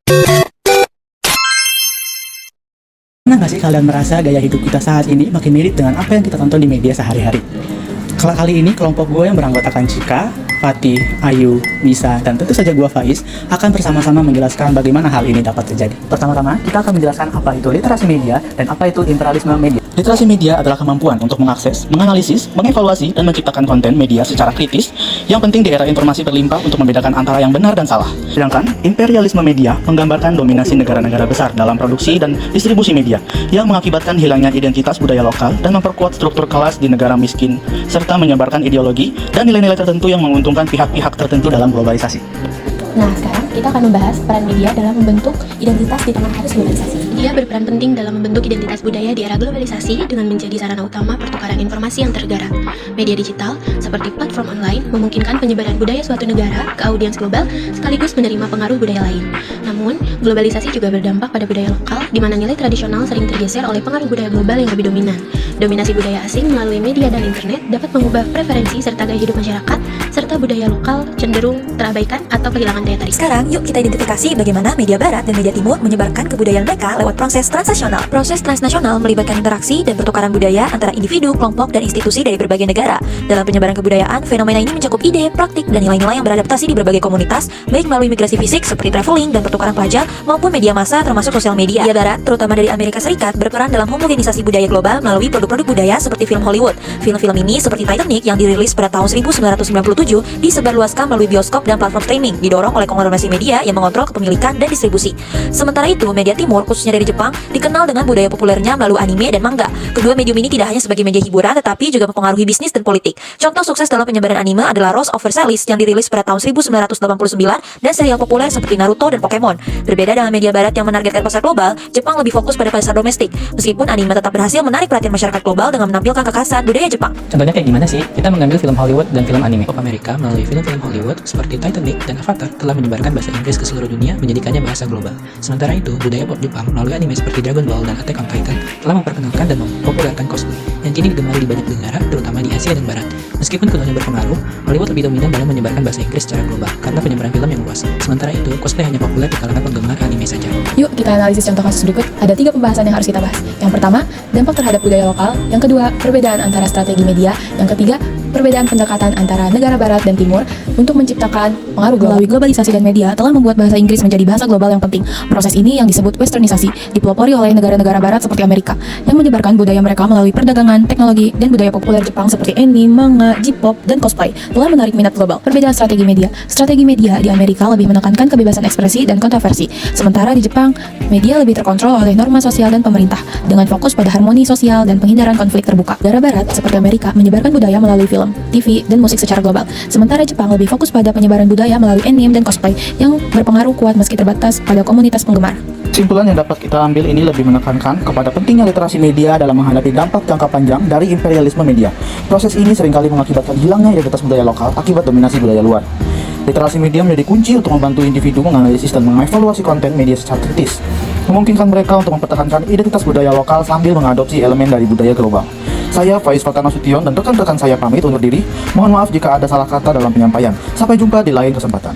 Pernah nggak sih kalian merasa gaya hidup kita saat ini makin mirip dengan apa yang kita tonton di media sehari-hari? Kali ini kelompok gue yang beranggotakan Cika, Fatih, Ayu, Nisa, dan tentu saja gue Faiz akan bersama-sama menjelaskan bagaimana hal ini dapat terjadi. Pertama-tama, kita akan menjelaskan apa itu literasi media dan apa itu imperialisme media. Literasi media adalah kemampuan untuk mengakses, menganalisis, mengevaluasi, dan menciptakan konten media secara kritis yang penting di era informasi berlimpah untuk membedakan antara yang benar dan salah. Sedangkan imperialisme media menggambarkan dominasi negara-negara besar dalam produksi dan distribusi media yang mengakibatkan hilangnya identitas budaya lokal dan memperkuat struktur kelas di negara miskin serta menyebarkan ideologi dan nilai-nilai tertentu yang menguntungkan pihak-pihak tertentu dalam globalisasi. Nah, sekarang kita akan membahas peran media dalam membentuk identitas di tengah arus globalisasi. Media berperan penting dalam membentuk identitas budaya di era globalisasi dengan menjadi sarana utama pertukaran informasi yang tergarap. Media digital, seperti platform online, memungkinkan penyebaran budaya suatu negara ke audiens global sekaligus menerima pengaruh budaya lain. Namun, globalisasi juga berdampak pada budaya lokal, di mana nilai tradisional sering tergeser oleh pengaruh budaya global yang lebih dominan. Dominasi budaya asing melalui media dan internet dapat mengubah preferensi serta gaya hidup masyarakat, serta budaya lokal cenderung terabaikan atau kehilangan daya tarik. Sekarang, yuk kita identifikasi bagaimana media barat dan media timur menyebarkan kebudayaan mereka lewat proses transnasional. Proses transnasional melibatkan interaksi dan pertukaran budaya antara individu, kelompok, dan institusi dari berbagai negara. Dalam penyebaran kebudayaan, fenomena ini mencakup ide, praktik, dan nilai-nilai yang beradaptasi di berbagai komunitas, baik melalui migrasi fisik seperti traveling dan pertukaran pelajar, maupun media massa termasuk sosial media. Media barat, terutama dari Amerika Serikat, berperan dalam homogenisasi budaya global melalui produk-produk budaya seperti film Hollywood. Film-film ini seperti Titanic yang dirilis pada tahun 1997 disebarluaskan melalui bioskop dan platform streaming, didorong oleh konglomerasi media yang mengontrol kepemilikan dan distribusi. Sementara itu, media timur, khususnya dari Jepang, dikenal dengan budaya populernya melalui anime dan manga. Kedua medium ini tidak hanya sebagai media hiburan, tetapi juga mempengaruhi bisnis dan politik. Contoh sukses dalam penyebaran anime adalah Rose of Versailles yang dirilis pada tahun 1989 dan serial populer seperti Naruto dan Pokemon. Berbeda dengan media barat yang menargetkan pasar global, Jepang lebih fokus pada pasar domestik. Meskipun anime tetap berhasil menarik perhatian masyarakat global dengan menampilkan kekhasan budaya Jepang. Contohnya kayak gimana sih? Kita mengambil film Hollywood dan film anime. Amerika melalui film-film Hollywood seperti Titanic dan Avatar telah menyebarkan bahasa Inggris ke seluruh dunia, menjadikannya bahasa global. Sementara itu, budaya pop Jepang melalui anime seperti Dragon Ball dan Attack on Titan telah memperkenalkan dan mempopulerkan cosplay yang kini digemari di banyak negara, terutama di Asia dan Barat. Meskipun keduanya berpengaruh, Hollywood lebih dominan dalam menyebarkan bahasa Inggris secara global karena penyebaran film yang luas. Sementara itu, cosplay hanya populer di kalangan penggemar anime saja. Yuk kita analisis contoh kasus berikut. Ada 3 pembahasan yang harus kita bahas. Yang pertama, dampak terhadap budaya lokal. Yang kedua, perbedaan antara strategi media. Yang ketiga, perbedaan pendekatan antara negara barat dan timur untuk menciptakan pengaruh global. Melalui globalisasi dan media telah membuat bahasa Inggris menjadi bahasa global yang penting. Proses ini yang disebut westernisasi dipelopori oleh negara-negara barat seperti Amerika yang menyebarkan budaya mereka melalui perdagangan, teknologi, dan budaya populer Jepang seperti anime, manga, J-pop, dan cosplay telah menarik minat global. Perbedaan strategi media. Strategi media di Amerika lebih menekankan kebebasan ekspresi dan kontroversi. Sementara di Jepang, media lebih terkontrol oleh norma sosial dan pemerintah dengan fokus pada harmoni sosial dan penghindaran konflik terbuka. Negara barat seperti Amerika menyebarkan budaya melalui film, TV, dan musik secara global. Sementara Jepang lebih fokus pada penyebaran budaya melalui anime dan cosplay yang berpengaruh kuat meski terbatas pada komunitas penggemar. Kesimpulan yang dapat kita ambil ini lebih menekankan kepada pentingnya literasi media dalam menghadapi dampak jangka panjang dari imperialisme media. Proses ini seringkali mengakibatkan hilangnya identitas budaya lokal akibat dominasi budaya luar. Literasi media menjadi kunci untuk membantu individu menganalisis dan mengevaluasi konten media secara kritis, memungkinkan mereka untuk mempertahankan identitas budaya lokal sambil mengadopsi elemen dari budaya global. Saya Faiz Fatana Sution dan rekan-rekan saya pamit undur diri. Mohon maaf jika ada salah kata dalam penyampaian. Sampai jumpa di lain kesempatan.